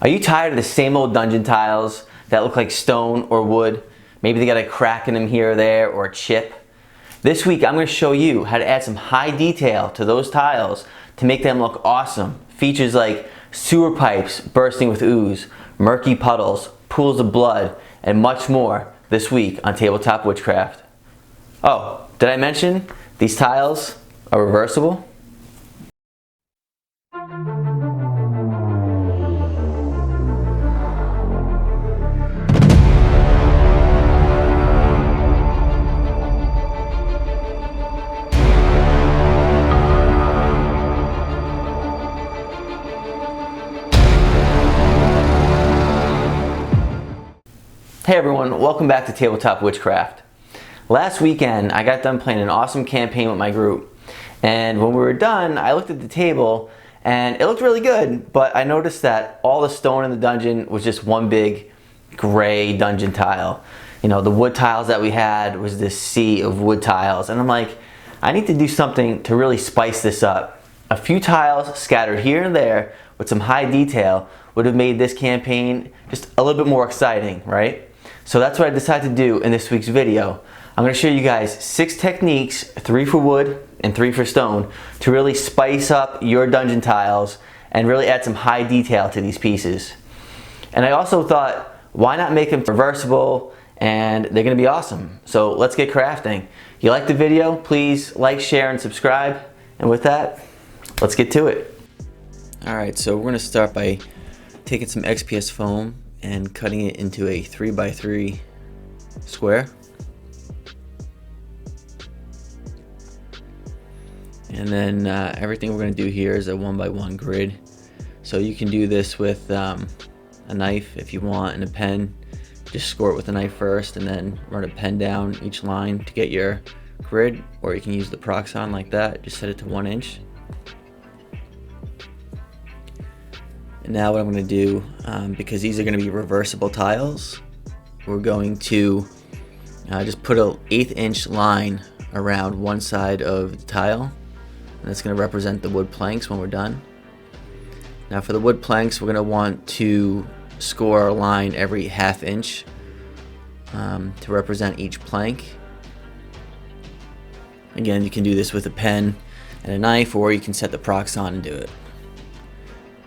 Are you tired of the same old dungeon tiles that look like stone or wood? Maybe they got a crack in them here or there, or a chip. This week I'm going to show you how to add some high detail to those tiles to make them look awesome. Features like sewer pipes bursting with ooze, murky puddles, pools of blood, and much more this week on Tabletop Witchcraft. Oh, did I mention these tiles are reversible? Hey everyone, welcome back to Tabletop Witchcraft. Last weekend I got done playing an awesome campaign with my group, and when we were done I looked at the table and it looked really good, but I noticed that all the stone in the dungeon was just one big gray dungeon tile. You know, the wood tiles that we had was this sea of wood tiles, and I'm like, I need to do something to really spice this up. A few tiles scattered here and there with some high detail would have made this campaign just a little bit more exciting, right? So that's what I decided to do in this week's video. I'm going to show you guys 6 techniques, 3 for wood and 3 for stone, to really spice up your dungeon tiles and really add some high detail to these pieces. And I also thought, why not make them reversible, and they're going to be awesome. So let's get crafting. If you like the video, please like, share, and subscribe. And with that, let's get to it. Alright, so we're going to start by taking some XPS foam and cutting it into a 3x3 square. And then everything we're going to do here is a 1x1 grid. So you can do this with a knife if you want, and a pen. Just score it with a knife first and then run a pen down each line to get your grid, or you can use the Proxon like that. Just set it to 1 inch. And now what I'm going to do, because these are going to be reversible tiles, we're going to just put an 1/8 inch line around one side of the tile, and that's going to represent the wood planks when we're done. Now for the wood planks, we're going to want to score a line every 1/2 inch to represent each plank. Again, you can do this with a pen and a knife, or you can set the Proxon and do it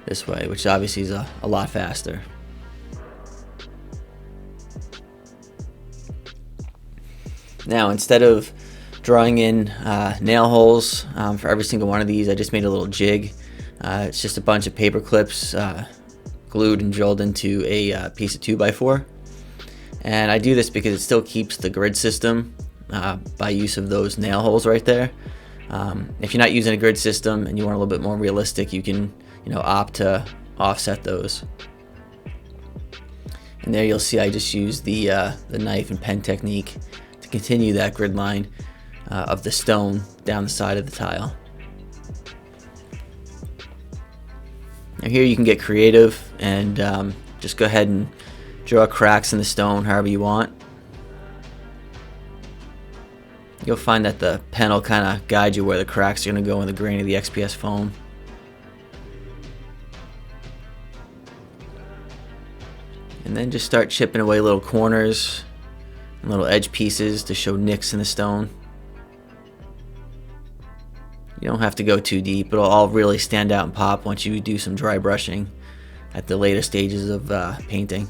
this way, which obviously is a lot faster. Now, instead of drawing in nail holes for every single one of these, I just made a little jig. It's just a bunch of paper clips glued and drilled into a piece of 2x4. And I do this because it still keeps the grid system by use of those nail holes right there. If you're not using a grid system and you want a little bit more realistic, you can opt to offset those. And there you'll see I just used the knife and pen technique to continue that grid line of the stone down the side of the tile. Now here you can get creative and just go ahead and draw cracks in the stone however you want. You'll find that the pen will kind of guide you where the cracks are going to go in the grain of the XPS foam. And then just start chipping away little corners and little edge pieces to show nicks in the stone. You don't have to go too deep. It'll all really stand out and pop once you do some dry brushing at the later stages of painting.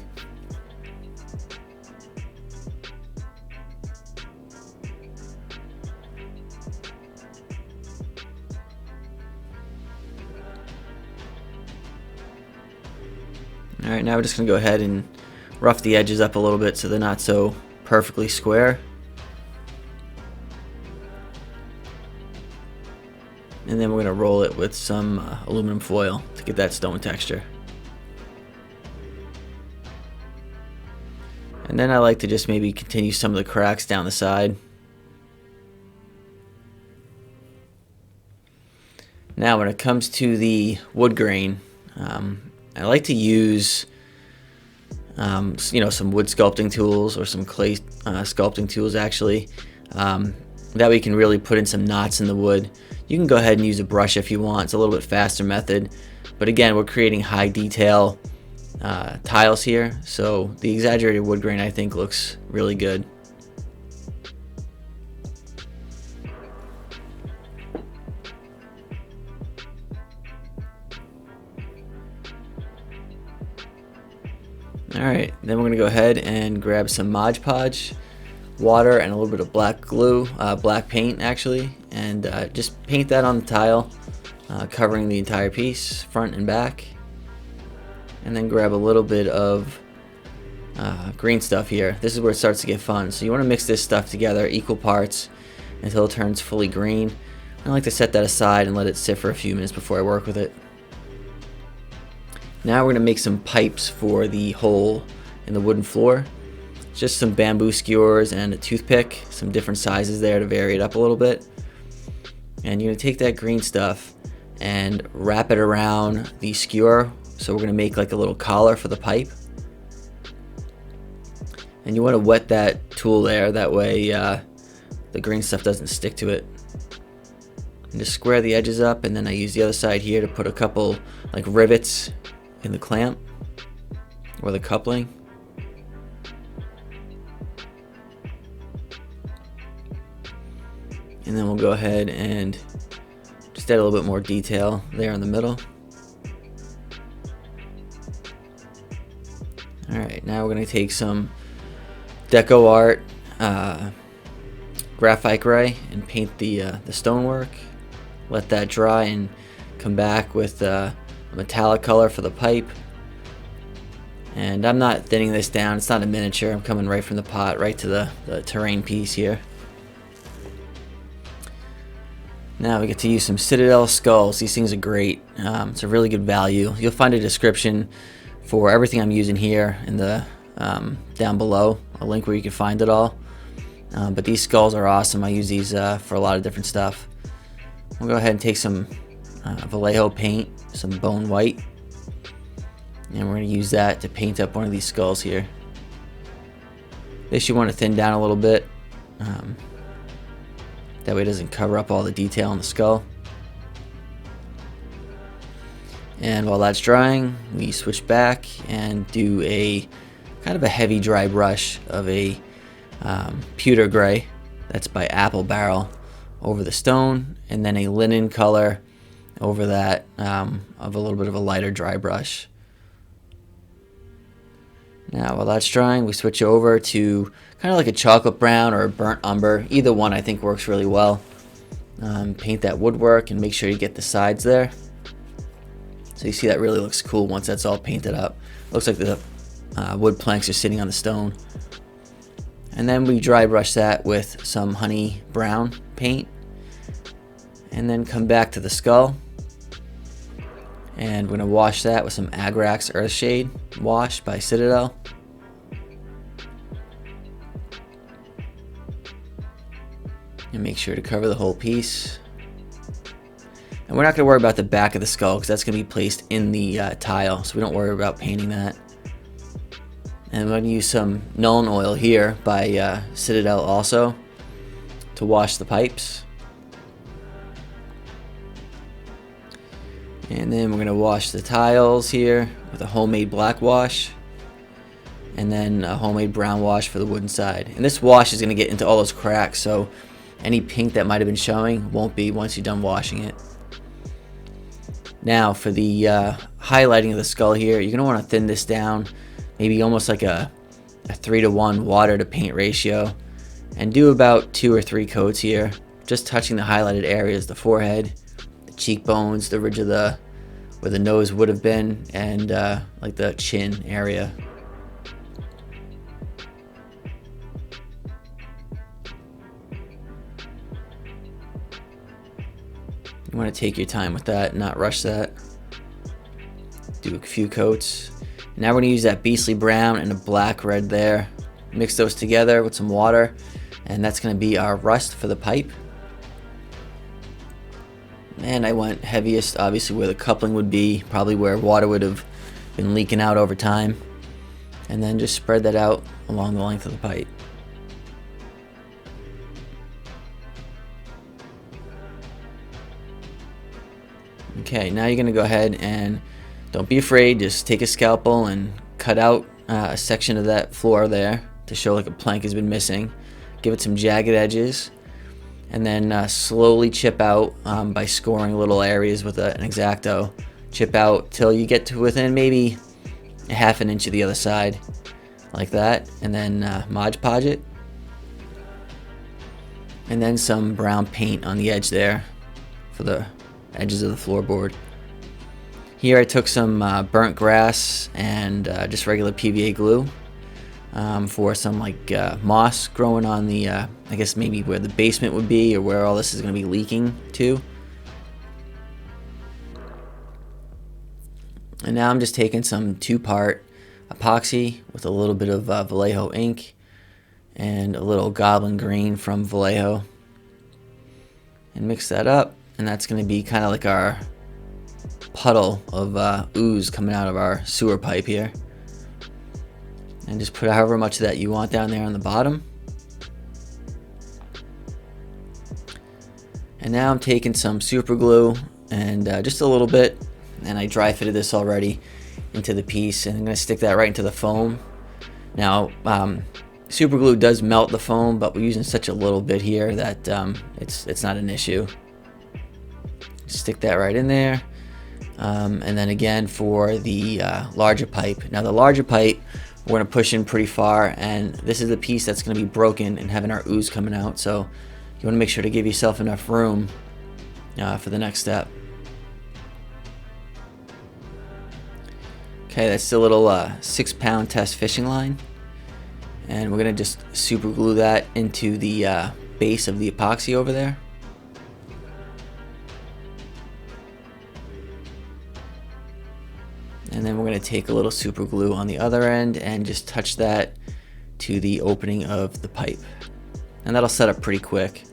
Alright, now we're just going to go ahead and rough the edges up a little bit so they're not so perfectly square. And then we're going to roll it with some aluminum foil to get that stone texture. And then I like to just maybe continue some of the cracks down the side. Now when it comes to the wood grain, I like to use some wood sculpting tools, or some clay sculpting tools actually. That way you can really put in some knots in the wood. You can go ahead and use a brush if you want. It's a little bit faster method, but again, we're creating high detail tiles here, so the exaggerated wood grain I think looks really good. Alright, then we're going to go ahead and grab some Mod Podge, water, and a little bit of black glue, black paint actually, and just paint that on the tile, covering the entire piece, front and back. And then grab a little bit of green stuff here. This is where it starts to get fun. So you want to mix this stuff together, equal parts, until it turns fully green. I like to set that aside and let it sit for a few minutes before I work with it. Now we're going to make some pipes for the hole in the wooden floor. Just some bamboo skewers and a toothpick, some different sizes there to vary it up a little bit. And you're going to take that green stuff and wrap it around the skewer. So we're going to make like a little collar for the pipe. And you want to wet that tool there, that way the green stuff doesn't stick to it. And just square the edges up, and then I use the other side here to put a couple like rivets in the clamp or the coupling. And then we'll go ahead and just add a little bit more detail there in the middle. Alright, now we're going to take some deco art, graphite gray, and paint the stonework. Let that dry and come back with a metallic color for the pipe. And I'm not thinning this down, it's not a miniature, I'm coming right from the pot right to the terrain piece here. Now we get to use some Citadel skulls. These things are great. It's a really good value. You'll find a description for everything I'm using here in the down below, a link where you can find it all. But these skulls are awesome. I use these for a lot of different stuff. We'll go ahead and take some Vallejo paint, some bone white, and we're going to use that to paint up one of these skulls here. This you want to thin down a little bit. That way it doesn't cover up all the detail on the skull. And while that's drying, we switch back and do a kind of a heavy dry brush of a pewter gray, that's by Apple Barrel, over the stone, and then a linen color over that of a little bit of a lighter dry brush. Now while that's drying, we switch over to kind of like a chocolate brown or a burnt umber. Either one I think works really well. Paint that woodwork and make sure you get the sides there. So you see that really looks cool once that's all painted up. Looks like the wood planks are sitting on the stone. And then we dry brush that with some honey brown paint. And then come back to the skull. And we're going to wash that with some Agrax Earthshade Wash by Citadel. And make sure to cover the whole piece. And we're not going to worry about the back of the skull because that's going to be placed in the tile, so we don't worry about painting that. And I'm going to use some Nuln Oil here by Citadel also to wash the pipes. And then we're going to wash the tiles here with a homemade black wash. And then a homemade brown wash for the wooden side. And this wash is going to get into all those cracks, so any pink that might have been showing won't be once you're done washing it. Now for the highlighting of the skull here, you're going to want to thin this down, maybe almost like a 3-to-1 water to paint ratio, and do about 2 or 3 coats here, just touching the highlighted areas, the forehead, the cheekbones, the ridge of where the nose would have been, and like the chin area. You want to take your time with that, not rush that. Do a few coats. Now we're going to use that beastly brown and a black red there. Mix those together with some water, and that's going to be our rust for the pipe. And I went heaviest, obviously, where the coupling would be, probably where water would have been leaking out over time. And then just spread that out along the length of the pipe. Okay, now you're going to go ahead and Don't be afraid, just take a scalpel and cut out a section of that floor there to show like a plank has been missing. Give it some jagged edges, and then slowly chip out by scoring little areas with an X-Acto. Chip out till you get to within maybe a half an inch of the other side, like that, and then Mod Podge it. And then some brown paint on the edge there for the edges of the floorboard. Here I took some burnt grass and just regular PVA glue for some like moss growing on the, I guess maybe where the basement would be, or where all this is going to be leaking to. And now I'm just taking some 2-part epoxy with a little bit of Vallejo ink and a little goblin green from Vallejo, and mix that up, and that's going to be kind of like our puddle of ooze coming out of our sewer pipe here. And just put however much of that you want down there on the bottom. And now I'm taking some super glue and just a little bit, and I dry fitted this already into the piece, and I'm going to stick that right into the foam. Now super glue does melt the foam, but we're using such a little bit here that it's not an issue. Just stick that right in there. And then again for the larger pipe. Now the larger pipe we're going to push in pretty far, and this is the piece that's going to be broken and having our ooze coming out, so you want to make sure to give yourself enough room for the next step. Okay, that's the little 6-pound test fishing line, and we're going to just super glue that into the base of the epoxy over there. And then we're going to take a little super glue on the other end and just touch that to the opening of the pipe. And that'll set up pretty quick.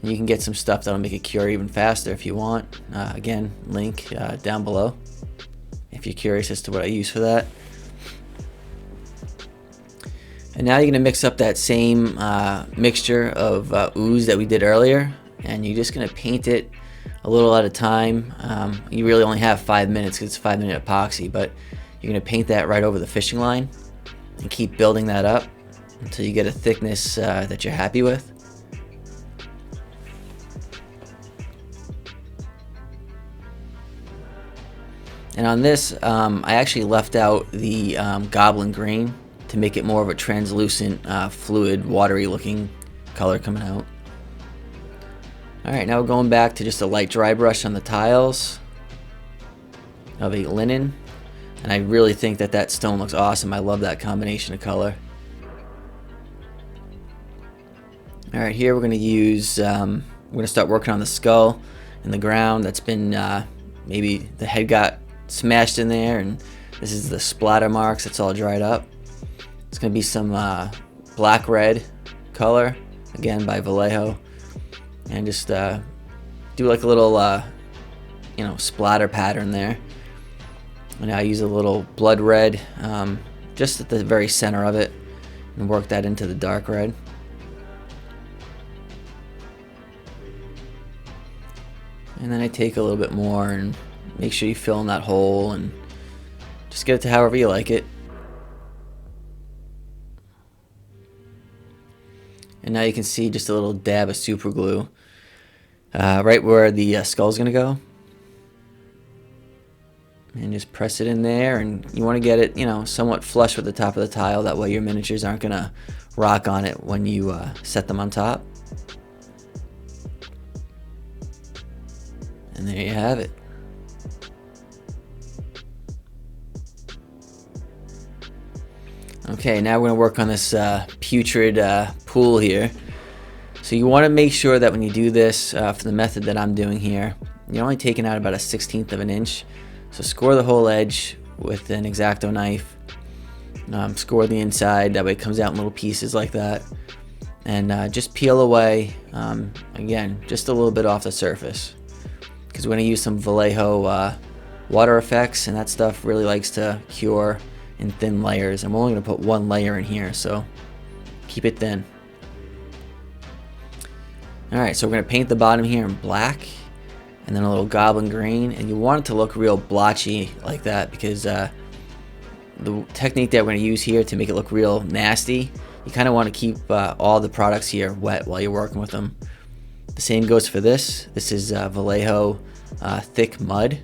And you can get some stuff that'll make it cure even faster if you want. Again, link down below if you're curious as to what I use for that. And now you're going to mix up that same mixture of ooze that we did earlier, and you're just going to paint it a little at a time. You really only have 5 minutes because it's 5-minute epoxy, but you're going to paint that right over the fishing line and keep building that up until you get a thickness that you're happy with. And on this, I actually left out the goblin green to make it more of a translucent, fluid, watery looking color coming out. Alright, now we're going back to just a light dry brush on the tiles of a linen. And I really think that that stone looks awesome. I love that combination of color. Alright, here we're going to use, we're going to start working on the skull and the ground. That's been, maybe the head got smashed in there, and this is the splatter marks. It's all dried up. It's going to be some black red color, again by Vallejo. And just do like a little, you know, splatter pattern there. And I use a little blood red just at the very center of it, and work that into the dark red. And then I take a little bit more and make sure you fill in that hole, and just get it to however you like it. And now you can see just a little dab of super glue right where the skull's gonna go, and just press it in there. And you want to get it, you know, somewhat flush with the top of the tile. That way your miniatures aren't gonna rock on it when you set them on top. And there you have it. Okay, now we're going to work on this putrid pool here. So you want to make sure that when you do this, for the method that I'm doing here, you're only taking out about a 1/16 of an inch. So score the whole edge with an X-Acto knife. Score the inside, that way it comes out in little pieces like that. And just peel away, again, just a little bit off the surface. Because we're going to use some Vallejo water effects, and that stuff really likes to cure in thin layers, and we're only going to put one layer in here, so keep it thin. Alright, so we're going to paint the bottom here in black, and then a little goblin green, and you want it to look real blotchy like that because the technique that we're going to use here to make it look real nasty, you kind of want to keep all the products here wet while you're working with them. The same goes for this. This is Vallejo thick mud.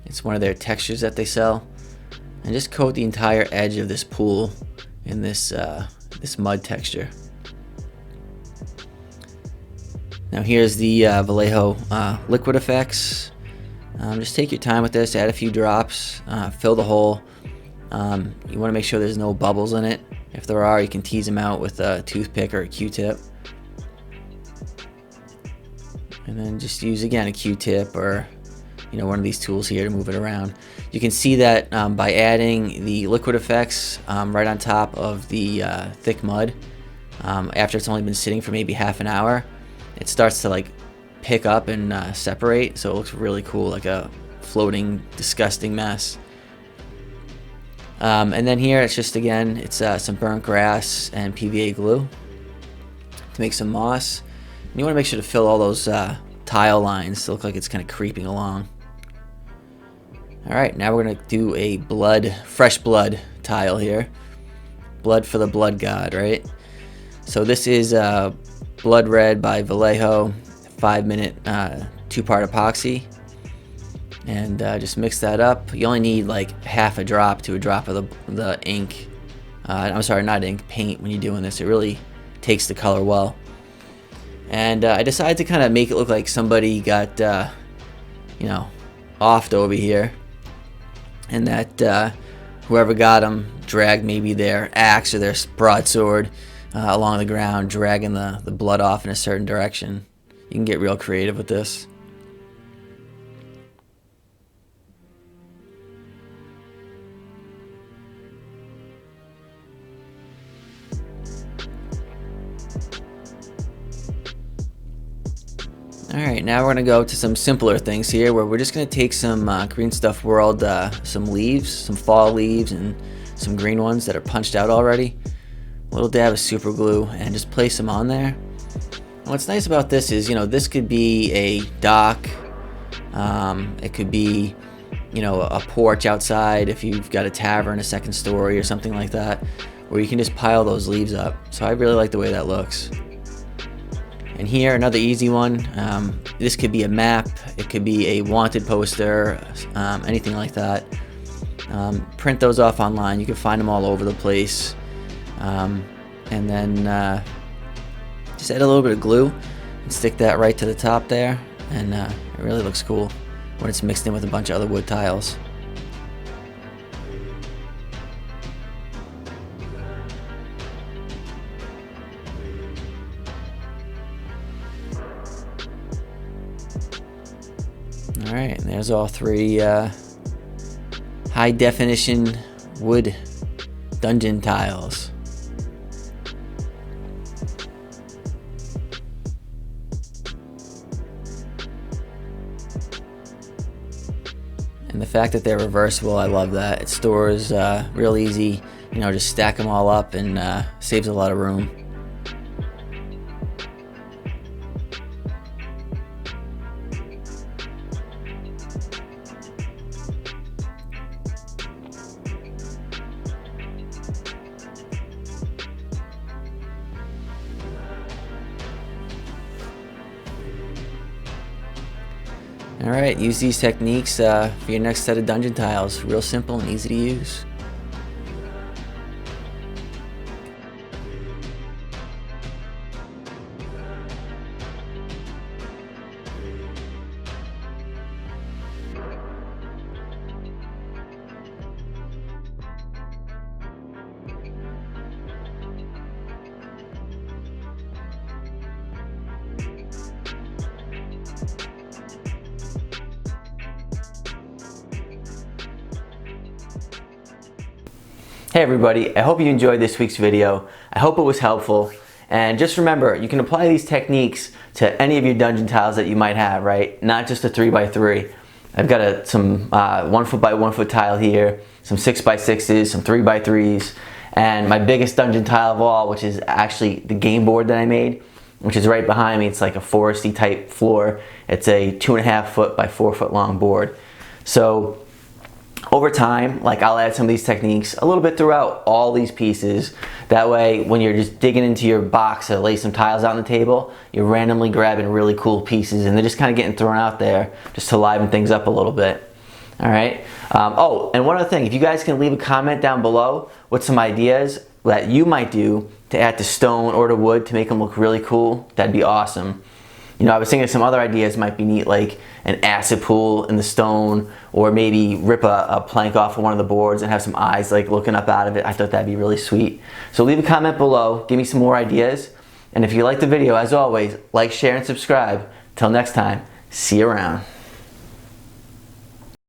It's one of their textures that they sell. And just coat the entire edge of this pool in this mud texture. Now here's the Vallejo liquid effects. Just take your time with this, add a few drops, fill the hole. You want to make sure there's no bubbles in it. If there are, you can tease them out with a toothpick or a Q-tip. And then just use again a Q-tip or one of these tools here to move it around. You can see that by adding the liquid effects right on top of the thick mud, after it's only been sitting for maybe half an hour, it starts to like pick up and separate, so it looks really cool, like a floating, disgusting mess. And then here it's just, again, it's some burnt grass and PVA glue to make some moss. And you want to make sure to fill all those tile lines to look like it's kind of creeping along. Alright, now we're going to do a fresh blood tile here. Blood for the blood god, right? So this is Blood Red by Vallejo, 5-minute 2-part epoxy. And just mix that up. You only need like half a drop to a drop of the ink. I'm sorry, not ink, paint when you're doing this. It really takes the color well. And I decided to kind of make it look like somebody got, offed over here. And that whoever got them dragged maybe their axe or their broadsword along the ground, dragging the blood off in a certain direction. You can get real creative with this. Alright, now we're going to go to some simpler things here where we're just going to take some Green Stuff World, some leaves, some fall leaves and some green ones that are punched out already. A little dab of super glue and just place them on there. And what's nice about this is, this could be a dock, it could be, a porch outside if you've got a tavern, a second story or something like that, where you can just pile those leaves up. So I really like the way that looks. And here, another easy one. This could be a map, it could be a wanted poster, anything like that. Print those off online. You can find them all over the place. And then just add a little bit of glue and stick that right to the top there. And it really looks cool when it's mixed in with a bunch of other wood tiles. Alright, and there's all 3 high definition wood dungeon tiles. And the fact that they're reversible, I love that. It stores real easy, just stack them all up and saves a lot of room. Alright, use these techniques for your next set of dungeon tiles. Real simple and easy to use. Hey everybody, I hope you enjoyed this week's video. I hope it was helpful. And just remember, you can apply these techniques to any of your dungeon tiles that you might have, right? Not just a 3x3. I've got some 1 foot by 1 foot tile here, some 6x6s, some 3x3s, and my biggest dungeon tile of all, which is actually the game board that I made. which is right behind me. It's like a foresty type floor. It's a 2.5 foot by 4 foot long board. So over time, like I'll add some of these techniques a little bit throughout all these pieces. That way, when you're just digging into your box to lay some tiles out on the table, you're randomly grabbing really cool pieces and they're just kind of getting thrown out there just to liven things up a little bit. All right. Oh, and one other thing, if you guys can leave a comment down below with some ideas that you might do to add to stone or to wood to make them look really cool, that'd be awesome. You know, I was thinking some other ideas might be neat, like an acid pool in the stone, or maybe rip a plank off of one of the boards and have some eyes like looking up out of it. I thought that'd be really sweet. So leave a comment below, give me some more ideas. And if you liked the video, as always, like, share, and subscribe. Till next time, see you around.